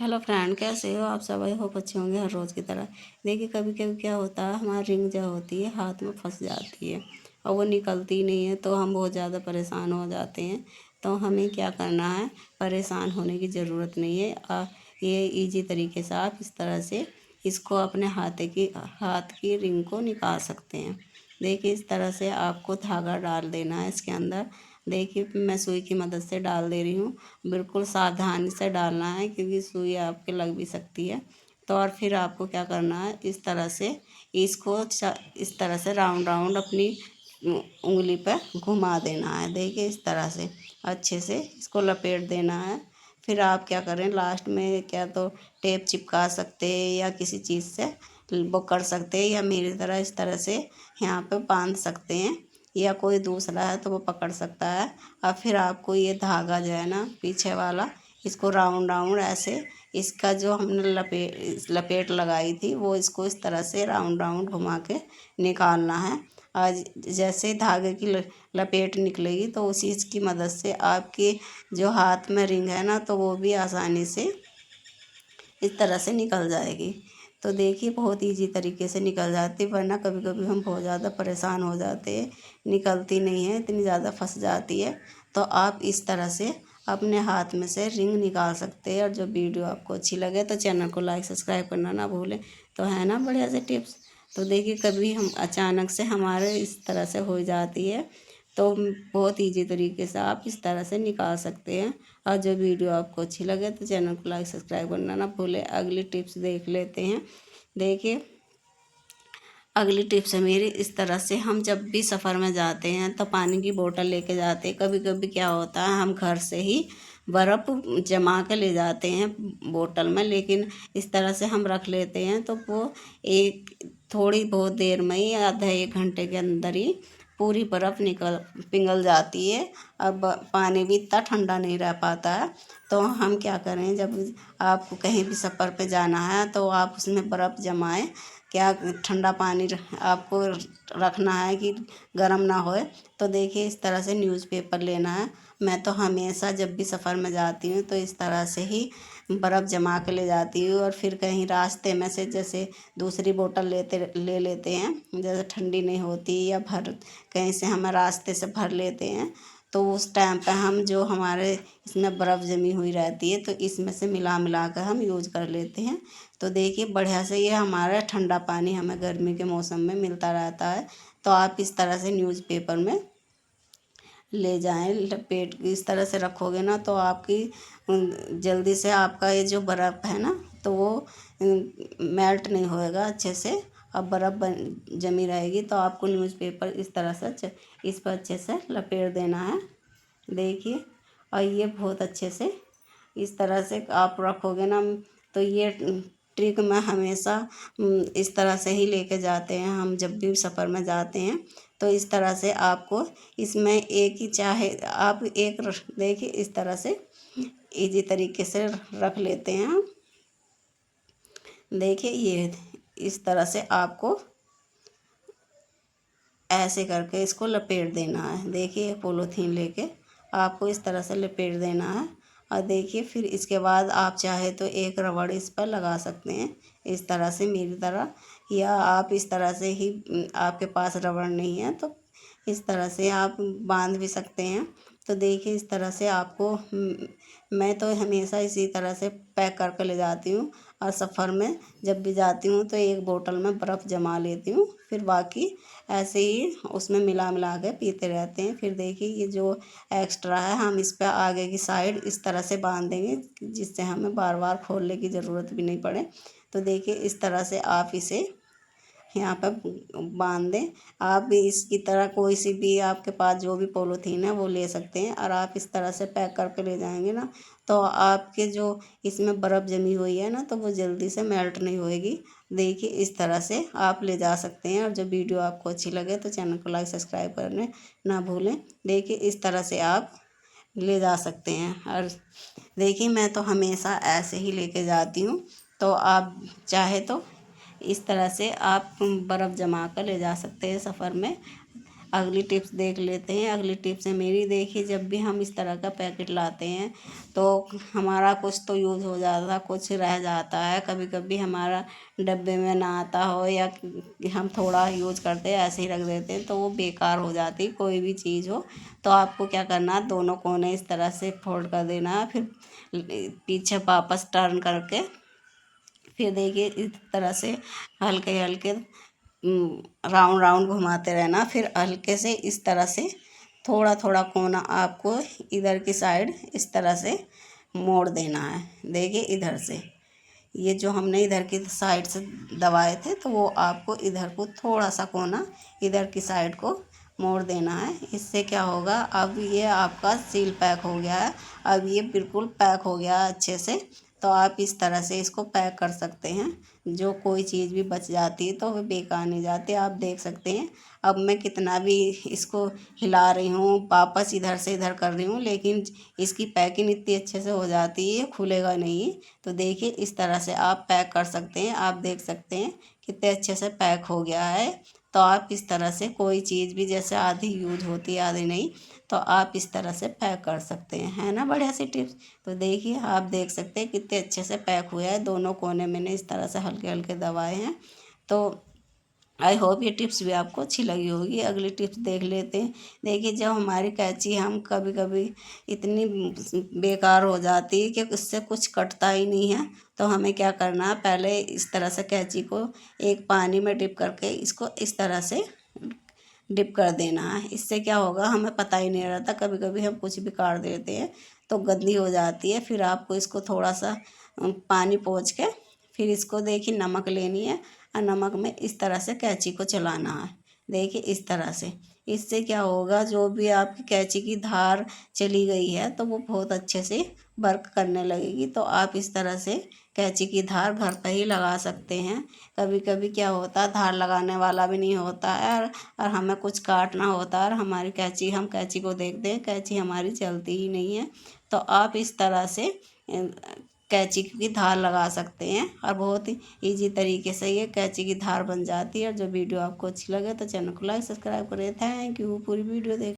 Hello friend, कैसे हो आप सब? आई होप अच्छे होंगे हर रोज़ की तरह। देखिए, कभी कभी क्या होता है, हमारी रिंग जो होती है हाथ में फंस जाती है और वो निकलती नहीं है, तो हम बहुत ज़्यादा परेशान हो जाते हैं। तो हमें क्या करना है, परेशान होने की ज़रूरत नहीं है। ये इजी तरीके से आप इस तरह से इसको अपने हाथ की रिंग को निकाल सकते हैं। देखिए, इस तरह से आपको धागा डाल देना है इसके अंदर। देखिए, मैं सुई की मदद से डाल दे रही हूँ। बिल्कुल सावधानी से डालना है, क्योंकि सुई आपके लग भी सकती है। तो और फिर आपको क्या करना है, इस तरह से इस तरह से राउंड राउंड अपनी उंगली पर घुमा देना है। देखिए, इस तरह से अच्छे से इसको लपेट देना है। फिर आप क्या करें, लास्ट में क्या तो टेप चिपका सकते हैं या किसी चीज़ से वो कर सकते हैं, या मेरी तरह इस तरह से यहाँ पे बांध सकते हैं, या कोई दूसरा है तो वो पकड़ सकता है। और फिर आपको ये धागा जो है ना पीछे वाला, इसको राउंड राउंड ऐसे, इसका जो हमने लपेट लगाई थी वो इसको इस तरह से राउंड राउंड घुमा के निकालना है। आज जैसे ही धागे की लपेट निकलेगी तो उसी की मदद से आपकी जो हाथ में रिंग है ना, तो वो भी आसानी से इस तरह से निकल जाएगी। तो देखिए, बहुत इजी तरीके से निकल जाती है, वरना कभी कभी हम बहुत ज़्यादा परेशान हो जाते हैं, निकलती नहीं है, इतनी ज़्यादा फंस जाती है। तो आप इस तरह से अपने हाथ में से रिंग निकाल सकते हैं। और जो वीडियो आपको अच्छी लगे तो चैनल को लाइक सब्सक्राइब करना ना भूलें। तो है ना बढ़िया से टिप्स। तो देखिए, कभी हम अचानक से हमारे इस तरह से हो जाती है, तो बहुत इजी तरीके से आप इस तरह से निकाल सकते हैं। और जो वीडियो आपको अच्छी लगे तो चैनल को लाइक सब्सक्राइब करना ना भूलें। अगली टिप्स देख लेते हैं। देखिए, अगली टिप्स है मेरी, इस तरह से हम जब भी सफ़र में जाते हैं तो पानी की बोतल लेके जाते हैं। कभी कभी क्या होता है, हम घर से ही बर्फ़ जमा के ले जाते हैं बोतल में, लेकिन इस तरह से हम रख लेते हैं तो वो एक थोड़ी बहुत देर में ही, आधा एक घंटे के अंदर ही पूरी बर्फ़ पिघल जाती है। अब पानी भी इतना ठंडा नहीं रह पाता है। तो हम क्या करें, जब आपको कहीं भी सफ़र पे जाना है तो आप उसमें बर्फ़ जमाएं। क्या ठंडा पानी आपको रखना है कि गर्म ना होए। तो देखिए, इस तरह से न्यूज़पेपर लेना है। मैं तो हमेशा जब भी सफ़र में जाती हूँ तो इस तरह से ही बर्फ़ जमा के ले जाती हूँ। और फिर कहीं रास्ते में से जैसे दूसरी बोतल ले लेते हैं, जैसे ठंडी नहीं होती, या कहीं से हम रास्ते से भर लेते हैं, तो उस टाइम पे हम जो हमारे इसमें बर्फ़ जमी हुई रहती है तो इसमें से मिला मिला कर हम यूज़ कर लेते हैं। तो देखिए, बढ़िया से ये हमारा ठंडा पानी हमें गर्मी के मौसम में मिलता रहता है। तो आप इस तरह से न्यूज़पेपर में ले जाएं, लपेट के इस तरह से रखोगे ना, तो आपकी जल्दी से आपका ये जो बर्फ़ है ना, तो वो मेल्ट नहीं होएगा अच्छे से। अब बर्फ़ जमी रहेगी। तो आपको न्यूज़पेपर इस तरह से इस पर अच्छे से लपेट देना है। देखिए, और ये बहुत अच्छे से इस तरह से आप रखोगे ना, तो ये ट्रिक मैं हमेशा इस तरह से ही लेके जाते हैं हम जब भी सफ़र में जाते हैं। तो इस तरह से आपको इसमें एक ही चाहे आप एक देखिए, इस तरह से इजी तरीके से रख लेते हैं। देखिए, ये इस तरह से आपको ऐसे करके इसको लपेट देना है। देखिए, पॉलीथीन लेके आपको इस तरह से लपेट देना है। और देखिए, फिर इसके बाद आप चाहे तो एक रबड़ इस पर लगा सकते हैं, इस तरह से मेरी तरह। या आप इस तरह से ही आपके पास रबड़ नहीं है तो इस तरह से आप बांध भी सकते हैं। तो देखिए, इस तरह से आपको मैं तो हमेशा इसी तरह से पैक करके ले जाती हूँ। और सफ़र में जब भी जाती हूँ तो एक बोतल में बर्फ़ जमा लेती हूँ, फिर बाकी ऐसे ही उसमें मिला मिला के पीते रहते हैं। फिर देखिए, ये जो एक्स्ट्रा है हम इस पर आगे की साइड इस तरह से बांध देंगे, जिससे हमें बार बार खोलने की ज़रूरत भी नहीं पड़े। तो देखिए, इस तरह से आप इसे यहाँ पर बांध दें। आप भी इसकी तरह कोई सी भी आपके पास जो भी पॉलीथीन है वो ले सकते हैं, और आप इस तरह से पैक करके ले जाएंगे ना, तो आपके जो इसमें बर्फ़ जमी हुई है ना, तो वो जल्दी से मेल्ट नहीं होएगी। देखिए, इस तरह से आप ले जा सकते हैं। और जो वीडियो आपको अच्छी लगे तो चैनल को लाइक सब्सक्राइब करने ना भूलें। देखिए, इस तरह से आप ले जा सकते हैं। और देखिए, मैं तो हमेशा ऐसे ही लेके जाती हूँ। तो आप चाहे तो इस तरह से आप बर्फ़ जमा कर ले जा सकते हैं सफ़र में। अगली टिप्स देख लेते हैं। अगली टिप्स है मेरी, देखिए जब भी हम इस तरह का पैकेट लाते हैं तो हमारा कुछ तो यूज़ हो जाता, कुछ रह जाता है। कभी कभी हमारा डब्बे में ना आता हो या हम थोड़ा यूज़ करते हैं ऐसे ही रख देते हैं तो वो बेकार हो जाती, कोई भी चीज़ हो। तो आपको क्या करना है, दोनों कोने इस तरह से फोल्ड कर देना है, फिर पीछे वापस टर्न करके फिर देखिए इस तरह से हल्के हल्के राउंड राउंड घुमाते रहना। फिर हल्के से इस तरह से थोड़ा थोड़ा कोना आपको इधर की साइड इस तरह से मोड़ देना है। देखिए इधर से ये जो हमने इधर की साइड से दबाए थे तो वो आपको इधर को थोड़ा सा कोना इधर की साइड को मोड़ देना है। इससे क्या होगा, अब ये आपका सील पैक हो गया है। अब ये बिल्कुल पैक हो गया है अच्छे से। तो आप इस तरह से इसको पैक कर सकते हैं। जो कोई चीज़ भी बच जाती है तो वो बेकार नहीं जाती। आप देख सकते हैं अब मैं कितना भी इसको हिला रही हूँ, वापस इधर से इधर कर रही हूँ, लेकिन इसकी पैकिंग इतनी अच्छे से हो जाती है, खुलेगा नहीं। तो देखिए इस तरह से आप पैक कर सकते हैं। आप देख सकते हैं कितने अच्छे से पैक हो गया है। तो आप इस तरह से कोई चीज़ भी जैसे आधी यूज होती है आधी नहीं, तो आप इस तरह से पैक कर सकते हैं, है ना बढ़िया सी टिप्स। तो देखिए आप देख सकते हैं कितने अच्छे से पैक हुआ है। दोनों कोने मैंने इस तरह से हल्के हल्के दबाए हैं। तो आई होप ये टिप्स भी आपको अच्छी लगी होगी। अगली टिप्स देख लेते हैं। देखिए जब हमारी कैंची हम कभी कभी इतनी बेकार हो जाती है कि उससे कुछ कटता ही नहीं है, तो हमें क्या करना है, पहले इस तरह से कैंची को एक पानी में डिप करके इसको इस तरह से डिप कर देना है। इससे क्या होगा, हमें पता ही नहीं रहता, कभी कभी हम कुछ भी काट देते हैं तो गंदी हो जाती है। फिर आपको इसको थोड़ा सा पानी पोंछ के फिर इसको देखिए नमक लेनी है और नमक में इस तरह से कैंची को चलाना है। देखिए इस तरह से, इससे क्या होगा, जो भी आपकी कैंची की धार चली गई है तो वो बहुत अच्छे से वर्क करने लगेगी। तो आप इस तरह से कैंची की धार घर पर ही लगा सकते हैं। कभी कभी क्या होता है, धार लगाने वाला भी नहीं होता है और हमें कुछ काटना होता है और हमारी कैंची, हम कैंची को देखते हैं कैंची हमारी चलती ही नहीं है। तो आप इस तरह से कैंची की धार लगा सकते हैं और बहुत ही ईजी तरीके से ये कैंची की धार बन जाती है। और जो वीडियो आपको अच्छी लगे तो चैनल को लाइक सब्सक्राइब करें। Thank you. पूरी वीडियो देख